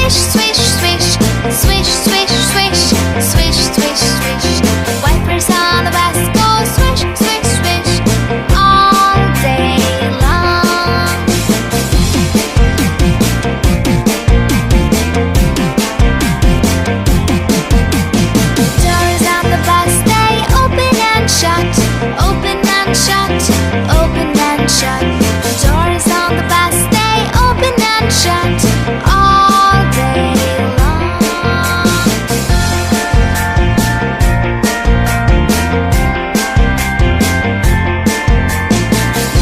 Swish, swish, swish, swish, swish, swish, swish, swish, swish. Wipers on the bus go swish, swish, swish all day long. Doors on the bus, they open and shut, open and shut, open and shut. Doors on the bus, they open and shut all day long.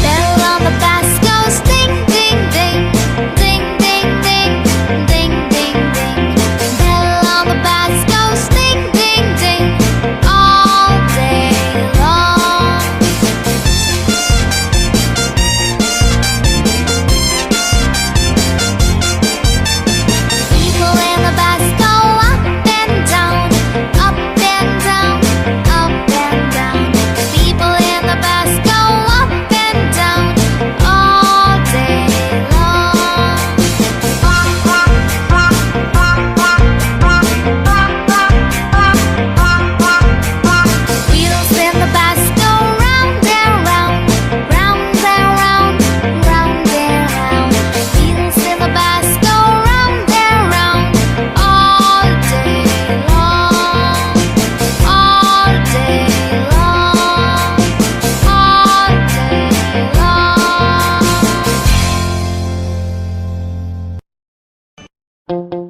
Bell on the bus goes ding, ding, ding, ding, ding, ding, ding, ding, ding. Bell on the bus goes ding, ding, ding all day long. People in the bus go up and down, up and down, up and down. People in the bus go up and down all day long. Wheels in the bus go round and round, round and round, round and round. Wheels in the bus go round and round all day long, all day long, all day long.